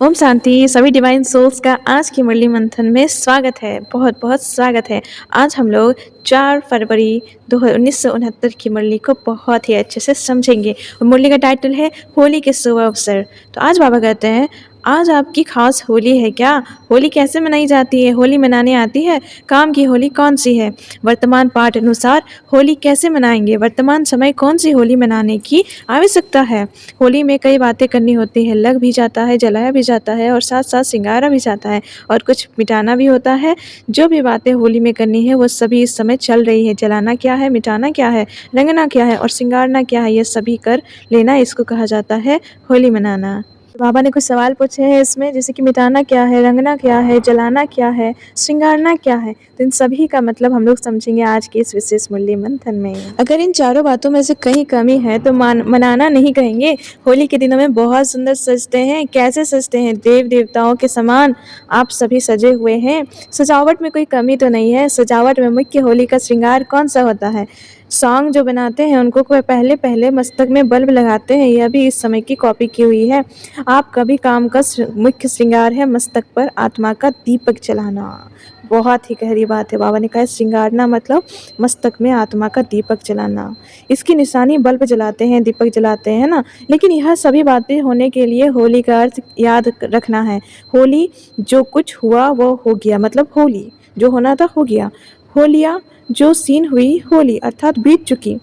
ओम शांति सभी divine souls का आज की मुरली मंथन में स्वागत है। बहुत बहुत स्वागत है। आज हम लोग 4 फरवरी 1969 की मुरली को बहुत ही अच्छे से समझेंगे। और मुरली का टाइटल है होली के शुभ अवसर। तो आज बाबा कहते हैं, आज आपकी खास होली है क्या? होली कैसे मनाई जाती है? होली मनाने आती है? काम की होली कौन सी है? वर्तमान पाठ अनुसार होली कैसे मनाएंगे? वर्तमान समय कौन सी होली मनाने की आवश्यकता है? होली में कई बातें करनी होती है, लग भी जाता है, जलाया भी जाता है और साथ साथ श्रृंगारा भी जाता है और कुछ मिटाना भी होता है। जो भी बातें होली में करनी है वो सभी इस समय चल रही है। जलाना क्या है, मिटाना क्या है, रंगना क्या है और श्रृंगारना क्या है, ये सभी कर लेना, इसको कहा जाता है होली मनाना। तो बाबा ने कुछ सवाल पूछे हैं इसमें, जैसे कि मिटाना क्या है, रंगना क्या है, जलाना क्या है, श्रृंगारना क्या है। तो इन सभी का मतलब हम लोग समझेंगे आज के इस विशेष मुरली मंथन में। अगर इन चारों बातों में से कहीं कमी है तो मनाना नहीं कहेंगे। होली के दिनों में बहुत सुंदर सजते हैं। कैसे सजते हैं? देव देवताओं के समान आप सभी सजे हुए हैं। सजावट में कोई कमी तो नहीं है। सजावट में मुख्य होली का श्रृंगार कौन सा होता है? सॉन्ग जो बनाते हैं उनको पहले पहले मस्तक में बल्ब लगाते हैं। यह भी इस समय की कॉपी की हुई है। आपका भी काम का मुख्य श्रृंगार है मस्तक पर आत्मा का दीपक जलाना। बहुत ही गहरी बात है। बाबा ने कहा श्रृंगारना मतलब मस्तक में आत्मा का दीपक जलाना। इसकी निशानी बल्ब जलाते हैं, दीपक जलाते हैं ना। लेकिन यह सभी बातें होने के लिए होली का अर्थ याद रखना है। होली जो कुछ हुआ वो हो गया, मतलब होली जो होना था हो गया। होलिया जो सीन हुई होली अर्थात बीत चुकी।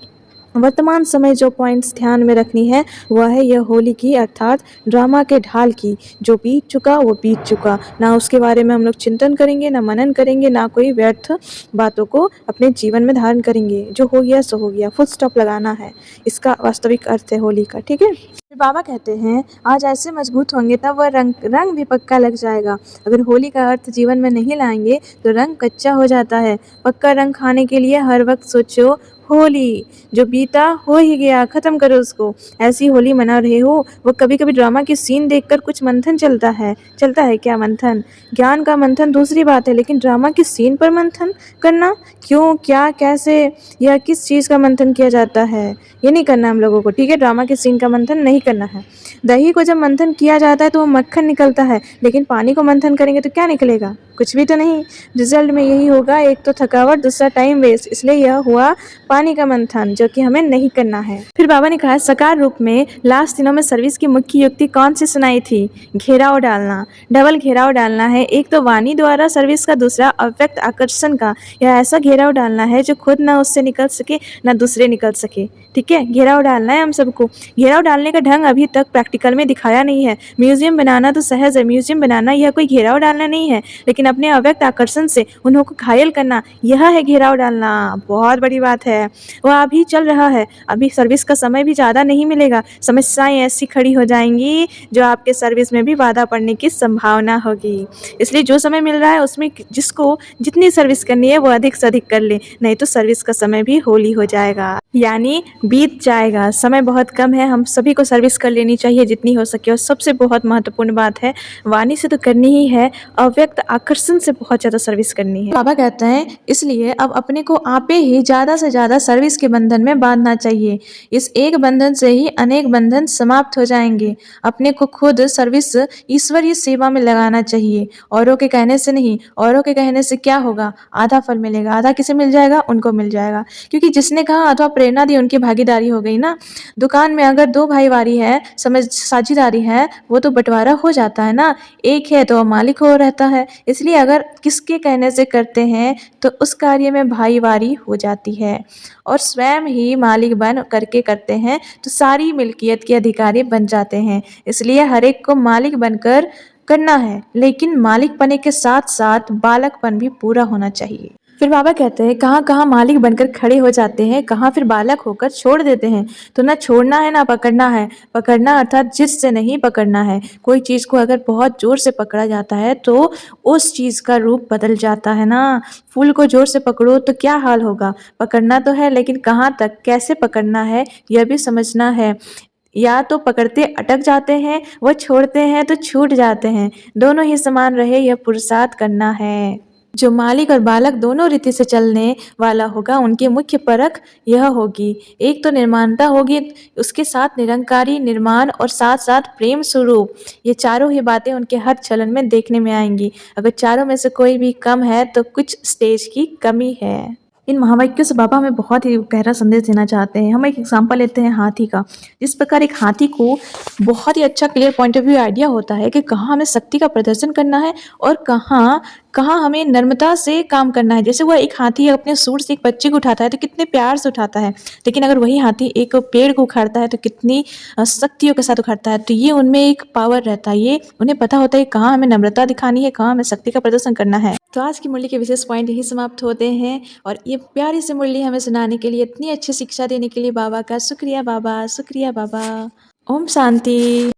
वर्तमान समय जो पॉइंट्स ध्यान में रखनी है वह है यह होली की अर्थात ड्रामा के ढाल की। जो बीत चुका वो बीत चुका, ना उसके बारे में हम लोग चिंतन करेंगे, ना मनन करेंगे, ना कोई व्यर्थ बातों को अपने जीवन में धारण करेंगे। जो हो गया सो हो गया, फुल स्टॉप लगाना है। इसका वास्तविक अर्थ है होली का। ठीक है। फिर बाबा कहते हैं आज ऐसे मजबूत होंगे तब वह रंग रंग भी पक्का लग जाएगा। अगर होली का अर्थ जीवन में नहीं लाएंगे तो रंग कच्चा हो जाता है। पक्का रंग खाने के लिए हर वक्त सोचो होली जो बीता हो ही गया, खत्म करो उसको। ऐसी होली मना रहे हो। वो कभी कभी ड्रामा की सीन देखकर कुछ मंथन चलता है क्या मंथन? ज्ञान का मंथन दूसरी बात है, लेकिन ड्रामा की सीन पर मंथन करना क्यों, क्या, कैसे, या किस चीज़ का मंथन किया जाता है, ये नहीं करना हम लोगों को। ठीक है, ड्रामा के सीन का मंथन नहीं करना है। दही को जब मंथन किया जाता है तो वो मक्खन निकलता है, लेकिन पानी को मंथन करेंगे तो क्या निकलेगा? कुछ भी तो नहीं। रिजल्ट में यही होगा, एक तो थकावट, दूसरा टाइम वेस्ट। इसलिए यह हुआ पानी का मंथन, जो कि हमें नहीं करना है। फिर बाबा ने कहा साकार रूप में लास्ट दिनों में सर्विस की मुख्य युक्ति कौन सी सुनाई थी? घेराव डालना, डबल घेराव डालना है। एक तो वाणी द्वारा सर्विस का, दूसरा अव्यक्त आकर्षण का। यह ऐसा घेराव डालना है जो खुद ना उससे निकल सके ना दूसरे निकल सके। ठीक है, घेराव डालना है हम सबको। घेराव डालने का ढंग अभी तक प्रैक्टिकल में दिखाया नहीं है। म्यूजियम बनाना तो सहज है, म्यूजियम बनाना यह कोई घेराव डालना नहीं है, लेकिन अपने अव्यक्त आकर्षण से उन्हों को घायल करना, यह है घेराव डालना। बहुत बड़ी बात है। वह अभी चल रहा है, अभी सर्विस का समय भी ज़्यादा नहीं मिलेगा। समस्याएं ऐसी खड़ी हो जाएंगी जो आपके सर्विस में भी बाधा पड़ने की संभावना होगी। इसलिए जो समय मिल रहा है उसमें जिसको जितनी सर्विस करनी है वो अधिक से अधिक कर ले, नहीं तो सर्विस का समय भी होली हो जाएगा, यानी बीत जाएगा। समय बहुत कम है, हम सभी को सर्विस कर लेनी चाहिए जितनी हो सके। और सबसे बहुत महत्वपूर्ण बात है, वाणी से तो करनी ही है, अव्यक्त आकर्षण से बहुत ज़्यादा सर्विस करनी है। बाबा कहते हैं इसलिए अब अपने को आपे ही ज़्यादा से ज़्यादा सर्विस के बंधन में बांधना चाहिए। इस एक बंधन से ही अनेक बंधन समाप्त हो जाएंगे। अपने को खुद सर्विस ईश्वरीय सेवा में लगाना चाहिए, औरों के कहने से नहीं। औरों के कहने से क्या होगा? आधा फल मिलेगा। आधा किसे मिल जाएगा? उनको मिल जाएगा, क्योंकि जिसने कहा अथवा प्रेरणा दी उनकी भागीदारी हो गई ना। दुकान में अगर 2 भाईवारी है, समझ साझेदारी है, वो तो बंटवारा हो जाता है ना। एक है तो मालिक हो रहता है। इसलिए अगर किसके कहने से करते हैं तो उस कार्य में भाईवारी हो जाती है, और स्वयं ही मालिक बन करके करते हैं तो सारी मिल्कियत के अधिकारी बन जाते हैं। इसलिए हर एक को मालिक बनकर करना है, लेकिन मालिक बने के साथ साथ बालकपन भी पूरा होना चाहिए। फिर बाबा कहते हैं कहाँ कहाँ मालिक बनकर खड़े हो जाते हैं, कहाँ फिर बालक होकर छोड़ देते हैं। तो ना छोड़ना है ना पकड़ना है। पकड़ना अर्थात जिद से नहीं पकड़ना है। कोई चीज़ को अगर बहुत जोर से पकड़ा जाता है तो उस चीज़ का रूप बदल जाता है ना। फूल को जोर से पकड़ो तो क्या हाल होगा? पकड़ना तो है, लेकिन कहाँ तक, कैसे पकड़ना है, यह भी समझना है। या तो पकड़ते अटक जाते हैं, वह छोड़ते हैं तो छूट जाते हैं। दोनों ही समान रहे, यह पुरुषार्थ करना है। जो मालिक और बालक दोनों रीति से चलने वाला होगा, उनकी मुख्य परख यह होगी। एक तो निर्माणता होगी, उसके साथ निरंकारी निर्माण और साथ-साथ प्रेम स्वरूप। ये चारों ही बातें उनके हर चलन में देखने में आएँगी। अगर चारों में से कोई भी कम है तो कुछ स्टेज की कमी है। इन महावाक्यों से बाबा हमें बहुत ही गहरा संदेश देना चाहते हैं। हम एक एग्जाम्पल लेते हैं हाथी का। जिस प्रकार एक हाथी को बहुत ही अच्छा clear point of view idea होता है कि कहाँ हमें शक्ति का प्रदर्शन करना है और कहाँ कहाँ हमें नम्रता से काम करना है। जैसे वह एक हाथी अपने सूंड से एक बच्चे को उठाता है तो कितने प्यार से उठाता है, लेकिन अगर वही हाथी एक पेड़ को उखाड़ता है तो कितनी शक्तियों के साथ उखाड़ता है। तो ये उनमें एक पावर रहता है, ये उन्हें पता होता है कि कहाँ हमें नम्रता दिखानी है, कहाँ हमें शक्ति का प्रदर्शन करना है। तो आज की मुरली के विशेष पॉइंट यही समाप्त होते हैं और ये प्यारी सी मुरली हमें सुनाने के लिए, इतनी अच्छी शिक्षा देने के लिए बाबा का शुक्रिया बाबा, शुक्रिया बाबा। ओम शांति।